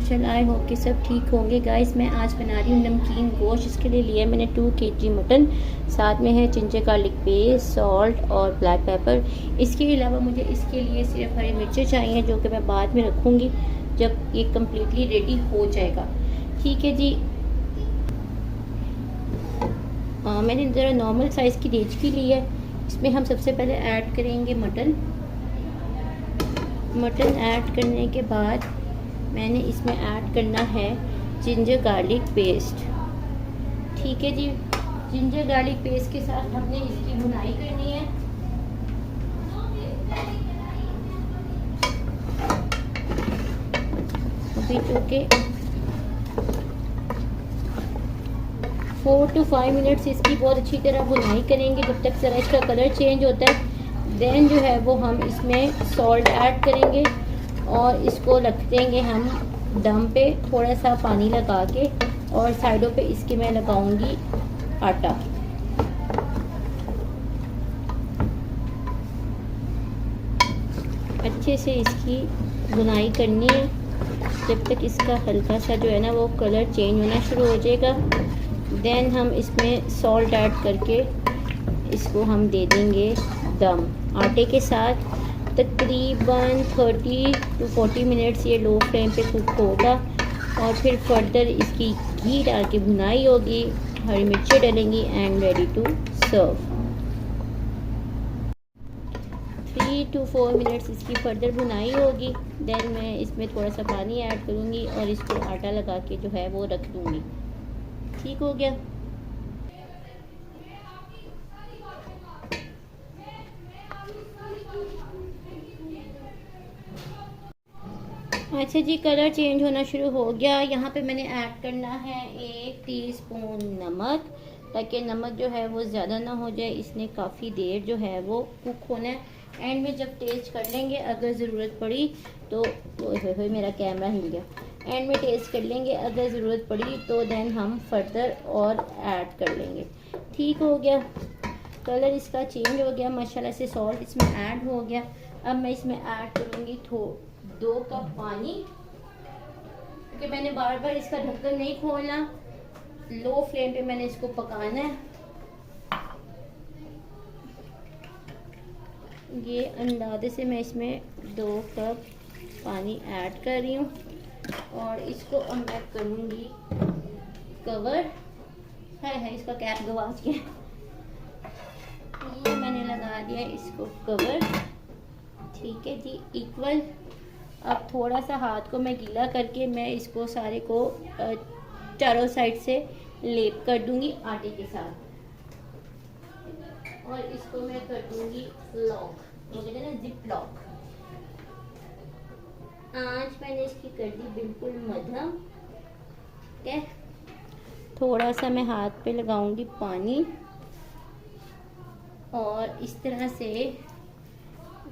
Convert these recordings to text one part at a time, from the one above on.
माशाल्लाह। I hope कि सब ठीक होंगे गाइस। मैं आज बना रही हूँ नमकीन गोश्त। इसके लिए लिया मैंने 2 kg मटन, साथ में है जिंजर गार्लिक पेस्ट, सॉल्ट और ब्लैक पेपर। इसके अलावा मुझे इसके लिए सिर्फ हरी मिर्चें चाहिए, जो कि मैं बाद में रखूँगी जब ये कम्प्लीटली रेडी हो जाएगा। ठीक है जी। मैंने ज़रा नॉर्मल साइज़ की देचकी ली है। इसमें हम सबसे पहले ऐड करेंगे मटन ऐड करने के बाद मैंने इसमें ऐड करना है जिंजर गार्लिक पेस्ट। ठीक है जी। जिंजर गार्लिक पेस्ट के साथ हमने इसकी भुनाई करनी है। अभी चूँकि 4 to 5 मिनट्स इसकी बहुत अच्छी तरह भुनाई करेंगे, जब तक ज़रा इसका कलर चेंज होता है। देन जो है वो हम इसमें सॉल्ट ऐड करेंगे और इसको रख देंगे हम दम पे, थोड़ा सा पानी लगा के। और साइडों पे इसके मैं लगाऊंगी आटा। अच्छे से इसकी भुनाई करनी है जब तक इसका हल्का सा जो है ना वो कलर चेंज होना शुरू हो जाएगा। देन हम इसमें सॉल्ट ऐड करके इसको हम दे देंगे दम आटे के साथ। तकरीबन 30 to 40 मिनट्स ये लो फ्लेम पे कुक होगा और फिर फर्दर इसकी घी डाल के भुनाई होगी, हरी मिर्चें डलेंगी and ready to serve. 3 to 4 minutes इसकी फर्दर भुनाई होगी। देन मैं इसमें थोड़ा सा पानी ऐड करूँगी और इसको आटा लगा के जो है वो रख दूँगी। ठीक हो गया। अच्छा जी, कलर चेंज होना शुरू हो गया। यहाँ पे मैंने ऐड करना है 1 टीस्पून नमक, ताकि नमक जो है वो ज़्यादा ना हो जाए। इसने काफ़ी देर जो है वो कुक होना है। एंड में जब टेस्ट कर लेंगे, अगर ज़रूरत पड़ी तो मेरा कैमरा हिल गया। एंड में टेस्ट कर लेंगे, अगर ज़रूरत पड़ी तो देन हम फर्दर और ऐड कर लेंगे। ठीक हो गया। कलर इसका चेंज हो गया माशाल्लाह से। सॉल्ट इसमें ऐड हो गया। अब मैं इसमें ऐड करूँगी 2 कप पानी, क्योंकि मैंने बार बार इसका ढक्कन नहीं खोलना, लो फ्लेम पे मैंने इसको पकाना है। ये अंदाजे से मैं इसमें 2 कप पानी ऐड कर रही हूँ और इसको अब मैं करूँगी कवर। है इसका कैप गवाच गया। ये मैंने लगा दिया इसको कवर। ठीक है जी, इक्वल। अब थोड़ा सा हाथ को मैं गीला करके मैं इसको सारे को चारों साइड से लेप कर दूंगी आटे के साथ और इसको मैं कर दूंगी लॉक, वो कहते हैं ना जिप लॉक। आंच मैंने इसकी कर दी बिल्कुल मध्यम। ठीक है। थोड़ा सा मैं हाथ पे लगाऊंगी पानी और इस तरह से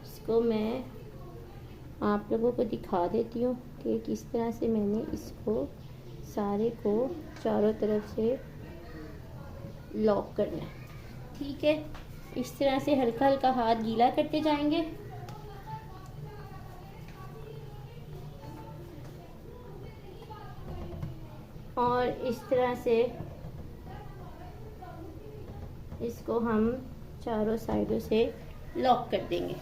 इसको मैं आप लोगों को दिखा देती हूँ कि किस तरह से मैंने इसको सारे को चारों तरफ से लॉक करना है। ठीक है। इस तरह से हल्का हल्का हाथ गीला करते जाएंगे। और इस तरह से इसको हम चारों साइडों से लॉक कर देंगे।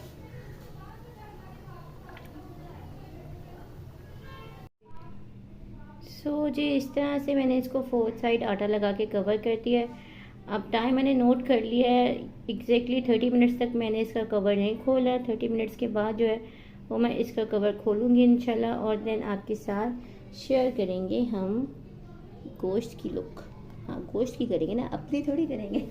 जी इस तरह से मैंने इसको 4 साइड आटा लगा के कवर कर दिया है। अब टाइम मैंने नोट कर लिया है, एग्जैक्टली 30 मिनट्स तक मैंने इसका कवर नहीं खोला। 30 मिनट्स के बाद जो है वो मैं इसका कवर खोलूँगी इंशाल्लाह, और देन आपके साथ शेयर करेंगे हम गोश्त की लुक। हाँ, गोश्त की करेंगे ना, अपनी थोड़ी करेंगे।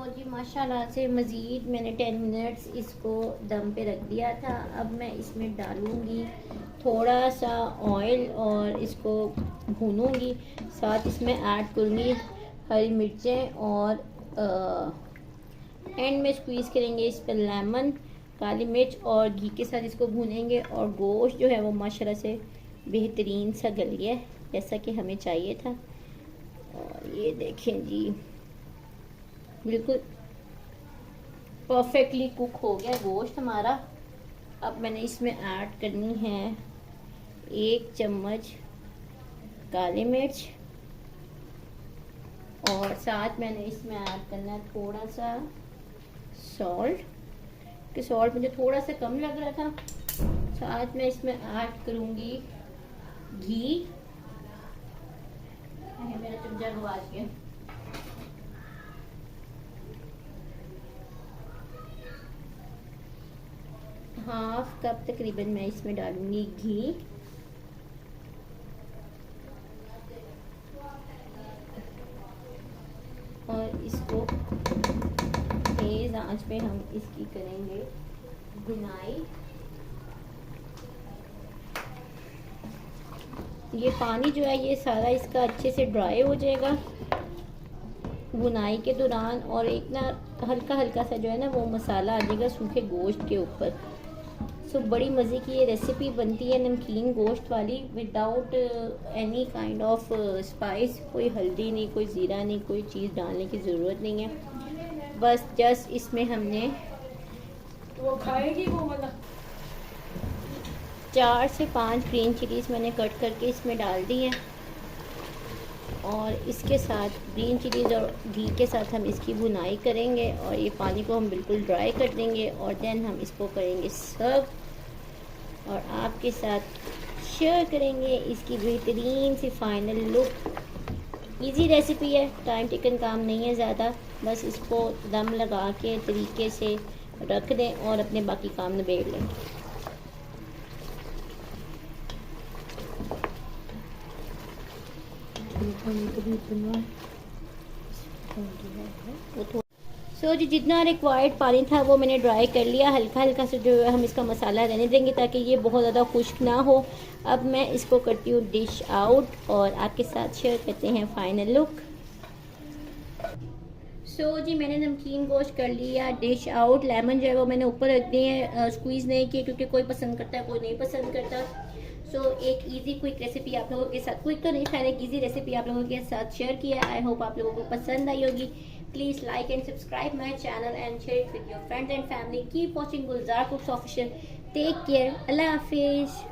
जी माशाल्लाह से मज़ीद मैंने 10 मिनट्स इसको दम पे रख दिया था। अब मैं इसमें डालूँगी थोड़ा सा ऑयल और इसको भूनूँगी। साथ इसमें ऐड करूँगी हरी मिर्चें और एंड में स्क्वीज़ करेंगे इस पर लेमन, काली मिर्च और घी के साथ इसको भूनेंगे। और गोश्त जो है वो माशाल्लाह से बेहतरीन सा गल गया जैसा कि हमें चाहिए था। और ये देखें जी, बिल्कुल परफेक्टली कुक हो गया गोश्त हमारा। अब मैंने इसमें ऐड करनी है 1 चम्मच काली मिर्च, और साथ मैंने इसमें ऐड करना है थोड़ा सा सॉल्ट, कि सॉल्ट मुझे थोड़ा सा कम लग रहा था। साथ में इसमें ऐड करूँगी घी। मेरा चमचा गवाच गया। हाफ कप तकरीबन मैं इसमें डालूंगी घी। और इसको तेज़ आंच पे हम इसकी करेंगे भुनाई। ये पानी जो है ये सारा इसका अच्छे से ड्राई हो जाएगा भुनाई के दौरान, और एक ना हल्का हल्का सा जो है ना वो मसाला आ जाएगा सूखे गोश्त के ऊपर। सो बड़ी मज़े की ये रेसिपी बनती है नमकीन गोश्त वाली, without any kind of spice. कोई हल्दी नहीं, कोई ज़ीरा नहीं, कोई चीज़ डालने की ज़रूरत नहीं है। बस जस्ट इसमें हमने वो खाएगी वो वाला 4 से 5 ग्रीन चिलीज़ मैंने कट करके इसमें डाल दी हैं, और इसके साथ ग्रीन चिलीज़ और घी के साथ हम इसकी भुनाई करेंगे, और ये पानी को हम बिल्कुल ड्राई कर देंगे, और देन हम इसको करेंगे सर्व, और आपके साथ शेयर करेंगे इसकी बेहतरीन सी फाइनल लुक। इजी रेसिपी है, टाइम टेकन काम नहीं है ज़्यादा, बस इसको दम लगा के तरीके से रख दें और अपने बाकी काम निबेड़ लें। सो जी जितना रिक्वायर्ड पानी था वो मैंने ड्राई कर लिया। हल्का हल्का से जो है हम इसका मसाला रहने देंगे ताकि ये बहुत ज़्यादा खुश्क ना हो। अब मैं इसको करती हूँ डिश आउट और आपके साथ शेयर करते हैं फाइनल लुक। सो जी मैंने नमकीन गोश्त कर लिया डिश आउट। लेमन जो है वो मैंने ऊपर रख दिए हैं, स्क्वीज़ नहीं किए क्योंकि कोई पसंद करता है कोई नहीं पसंद करता। सो एक इजी क्विक रेसिपी आप लोगों के साथ, क्विक तो नहीं था, एक इजी रेसिपी आप लोगों के साथ शेयर किया। आई होप आप लोगों को पसंद आई होगी। Please like and subscribe my channel and share it with your friends and family. Keep watching Gulzar cooks official. Take care. अल्लाह हाफिज़।